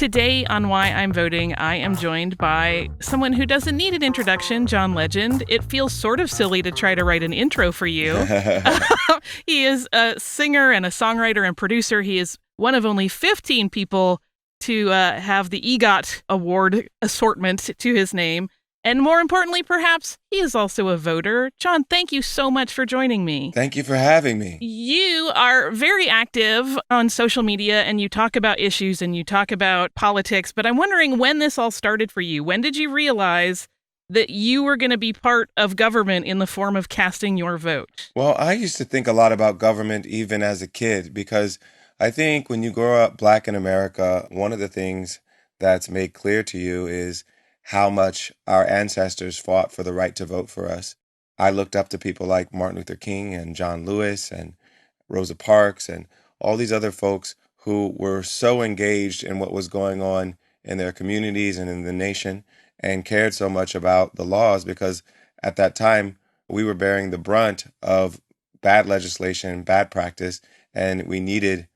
Today on Why I'm Voting, I am joined by someone who doesn't need an introduction, John Legend. It feels sort of silly to try to write an intro for you. He is a singer and a songwriter and producer. He is one of only 15 people to have the EGOT Award assortment to his name. And more importantly, perhaps, he is also a voter. John, thank you so much for joining me. Thank you for having me. You are very active on social media, and you talk about issues and you talk about politics, but I'm wondering when this all started for you. When did you realize that you were going to be part of government in the form of casting your vote? Well, I used to think a lot about government even as a kid, because I think when you grow up Black in America, one of the things that's made clear to you is how much our ancestors fought for the right to vote for us. I looked up to people like Martin Luther King and John Lewis and Rosa Parks and all these other folks who were so engaged in what was going on in their communities and in the nation and cared so much about the laws, because at that time we were bearing the brunt of bad legislation, bad practice, and we needed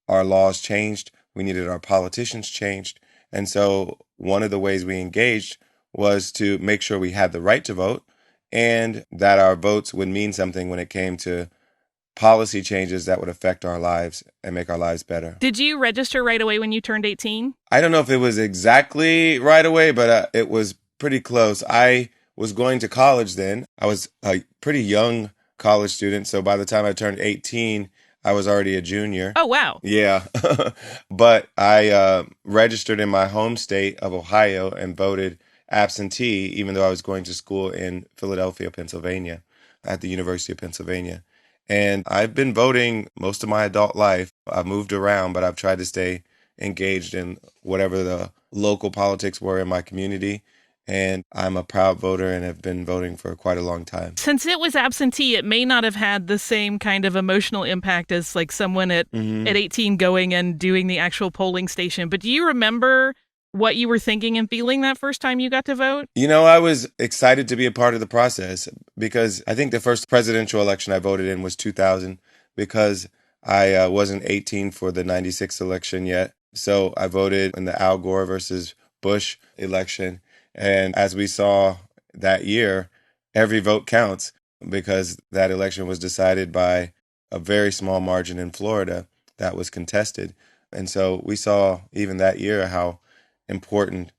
our laws changed. We needed our politicians changed. And so one of the ways we engaged was to make sure we had the right to vote and that our votes would mean something when it came to policy changes that would affect our lives and make our lives better. Did you register right away when you turned 18? I don't know if it was exactly right away, but it was pretty close. I was going to college then. I was a pretty young college student. So by the time I turned 18, I was already a junior. Oh, wow. Yeah. But I registered in my home state of Ohio and voted absentee, even though I was going to school in Philadelphia, Pennsylvania, at the University of Pennsylvania. And I've been voting most of my adult life. I've moved around, but I've tried to stay engaged in whatever the local politics were in my community. And I'm a proud voter and have been voting for quite a long time. Since it was absentee, it may not have had the same kind of emotional impact as like someone at 18 going and doing the actual polling station. But do you remember what you were thinking and feeling that first time you got to vote? You know, I was excited to be a part of the process because I think the first presidential election I voted in was 2000, because I wasn't 18 for the 96 election yet. So I voted in the Al Gore versus Bush election. And as we saw that year, every vote counts, because that election was decided by a very small margin in Florida that was contested. And so we saw even that year how important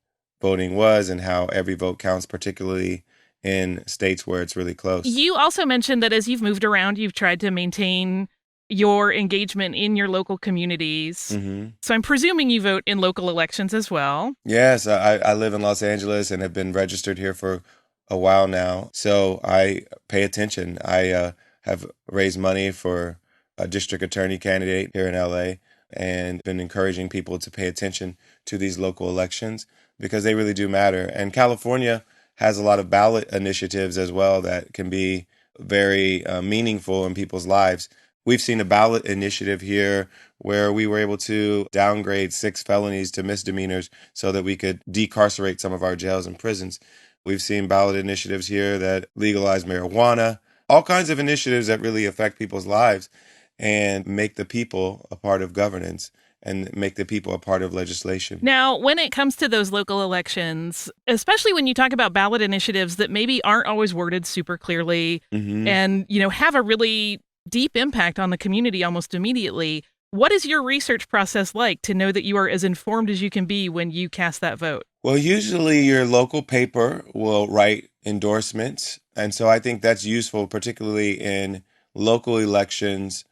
voting was and how every vote counts, particularly in states where it's really close. You also mentioned that as you've moved around, you've tried to maintain your engagement in your local communities. Mm-hmm. So I'm presuming you vote in local elections as well. Yes, I live in Los Angeles and have been registered here for a while now. So I pay attention. I have raised money for a district attorney candidate here in LA and been encouraging people to pay attention to these local elections because they really do matter. And California has a lot of ballot initiatives as well that can be very meaningful in people's lives. We've seen a ballot initiative here where we were able to downgrade 6 felonies to misdemeanors so that we could decarcerate some of our jails and prisons. We've seen ballot initiatives here that legalize marijuana, all kinds of initiatives that really affect people's lives and make the people a part of governance and make the people a part of legislation. Now, when it comes to those local elections, especially when you talk about ballot initiatives that maybe aren't always worded super clearly and, have a really deep impact on the community almost immediately, what is your research process like to know that you are as informed as you can be when you cast that vote? Well, usually your local paper will write endorsements. And so I think that's useful, particularly in local elections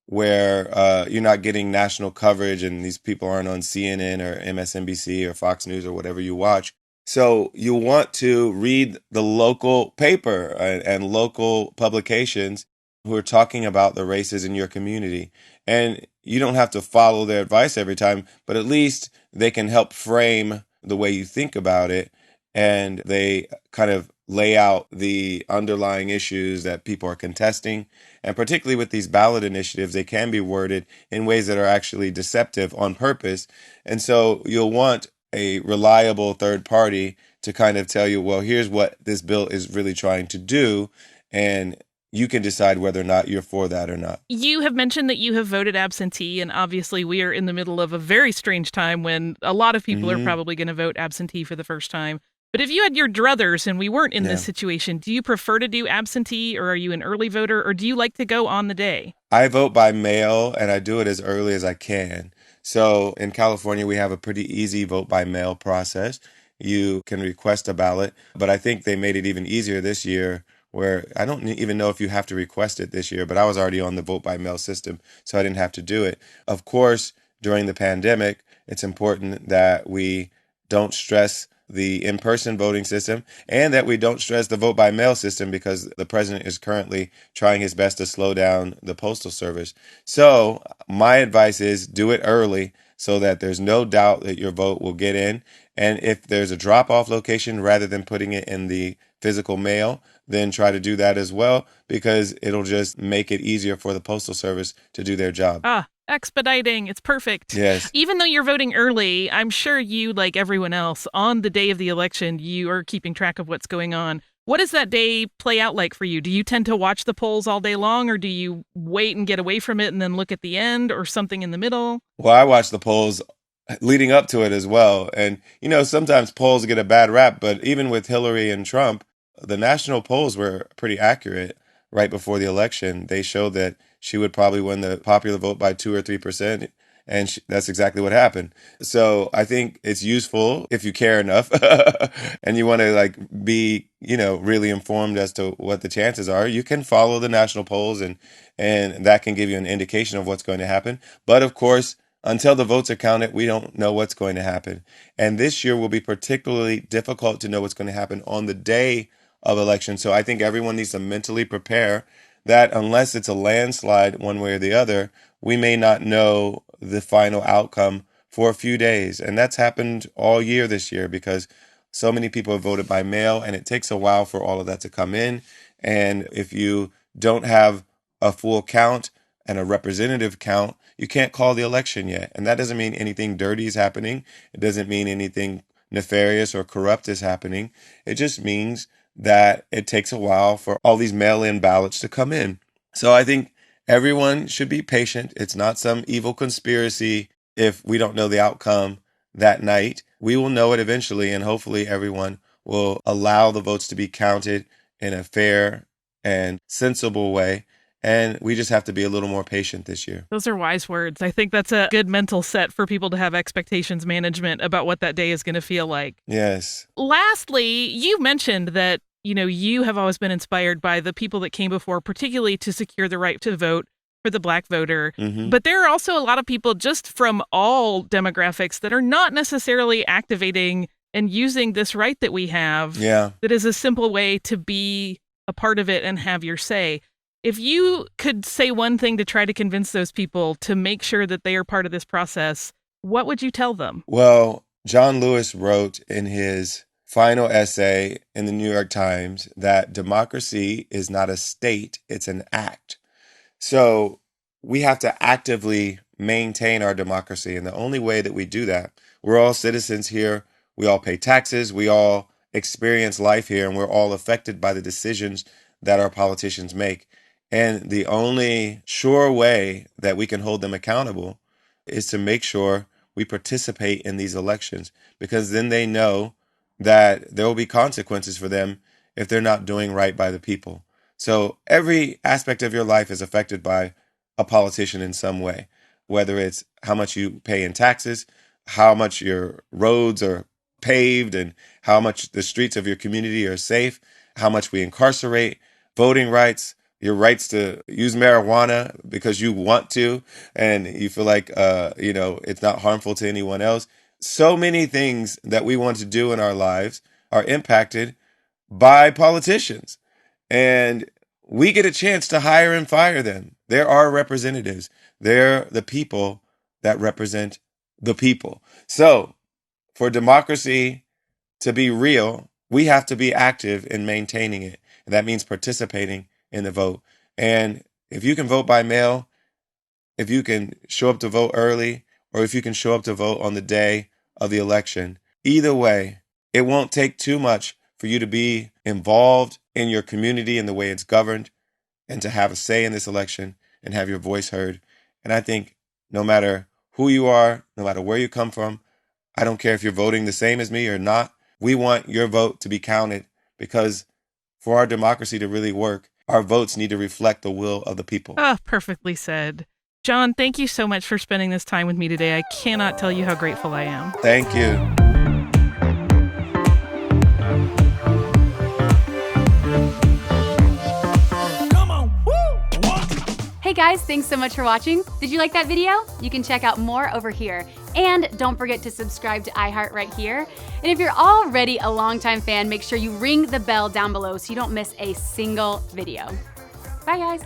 where you're not getting national coverage and these people aren't on CNN or MSNBC or Fox News or whatever you watch. So you want to read the local paper and local publications who are talking about the races in your community. And you don't have to follow their advice every time, but at least they can help frame the way you think about it. And they kind of lay out the underlying issues that people are contesting. And particularly with these ballot initiatives, they can be worded in ways that are actually deceptive on purpose. And so you'll want a reliable third party to kind of tell you, well, here's what this bill is really trying to do. And you can decide whether or not you're for that or not. You have mentioned that you have voted absentee, and obviously we are in the middle of a very strange time when a lot of people are Hmm. probably going to vote absentee for the first time. But if you had your druthers and we weren't in this Yeah. situation, do you prefer to do absentee, or are you an early voter, or do you like to go on the day? I vote by mail and I do it as early as I can. So in California, we have a pretty easy vote by mail process. You can request a ballot, but I think they made it even easier this year where I don't even know if you have to request it this year, but I was already on the vote by mail system, so I didn't have to do it. Of course, during the pandemic, it's important that we don't stress the in-person voting system and that we don't stress the vote by mail system because the president is currently trying his best to slow down the postal service. So, my advice is do it early so that there's no doubt that your vote will get in. And if there's a drop off location rather than putting it in the physical mail, then try to do that as well because it'll just make it easier for the postal service to do their job. Ah, expediting. It's perfect. Yes. Even though you're voting early, I'm sure you, like everyone else, on the day of the election, you are keeping track of what's going on. What does that day play out like for you? Do you tend to watch the polls all day long, or do you wait and get away from it and then look at the end, or something in the middle? Well, I watch the polls leading up to it as well. And, sometimes polls get a bad rap, but even with Hillary and Trump, the national polls were pretty accurate right before the election. They showed that she would probably win the popular vote by 2 or 3%. And that's exactly what happened. So I think it's useful if you care enough and you want to be, really informed as to what the chances are. You can follow the national polls and that can give you an indication of what's going to happen. But of course, until the votes are counted, we don't know what's going to happen. And this year will be particularly difficult to know what's going to happen on the day of election. So I think everyone needs to mentally prepare that unless it's a landslide one way or the other, we may not know the final outcome for a few days. And that's happened all year this year because so many people have voted by mail and it takes a while for all of that to come in. And if you don't have a full count and a representative count, you can't call the election yet. And that doesn't mean anything dirty is happening. It doesn't mean anything nefarious or corrupt is happening. It just means that it takes a while for all these mail-in ballots to come in. So I think everyone should be patient. It's not some evil conspiracy if we don't know the outcome that night. We will know it eventually, and hopefully everyone will allow the votes to be counted in a fair and sensible way. And we just have to be a little more patient this year. Those are wise words. I think that's a good mental set for people to have expectations management about what that day is going to feel like. Yes. Lastly, you mentioned that, you have always been inspired by the people that came before, particularly to secure the right to vote for the Black voter. Hmm. But there are also a lot of people just from all demographics that are not necessarily activating and using this right that we have. Yeah. That is a simple way to be a part of it and have your say. If you could say one thing to try to convince those people to make sure that they are part of this process, what would you tell them? Well, John Lewis wrote in his final essay in the New York Times that democracy is not a state, it's an act. So we have to actively maintain our democracy. And the only way that we do that, we're all citizens here, we all pay taxes, we all experience life here, and we're all affected by the decisions that our politicians make. And the only sure way that we can hold them accountable is to make sure we participate in these elections because then they know that there will be consequences for them if they're not doing right by the people. So every aspect of your life is affected by a politician in some way, whether it's how much you pay in taxes, how much your roads are paved, and how much the streets of your community are safe, how much we incarcerate, voting rights, your rights to use marijuana because you want to and you feel like it's not harmful to anyone else. So many things that we want to do in our lives are impacted by politicians. And we get a chance to hire and fire them. They're our representatives. They're the people that represent the people. So for democracy to be real, we have to be active in maintaining it. And that means participating in the vote. And if you can vote by mail, if you can show up to vote early, or if you can show up to vote on the day of the election, either way, it won't take too much for you to be involved in your community and the way it's governed. and to have a say in this election and have your voice heard. And I think no matter who you are, no matter where you come from, I don't care if you're voting the same as me or not, we want your vote to be counted, because for our democracy to really work, our votes need to reflect the will of the people. Oh, perfectly said. John, thank you so much for spending this time with me today. I cannot tell you how grateful I am. Thank you. Hey guys, thanks so much for watching. Did you like that video? You can check out more over here. And don't forget to subscribe to iHeart right here. And if you're already a longtime fan, make sure you ring the bell down below so you don't miss a single video. Bye guys.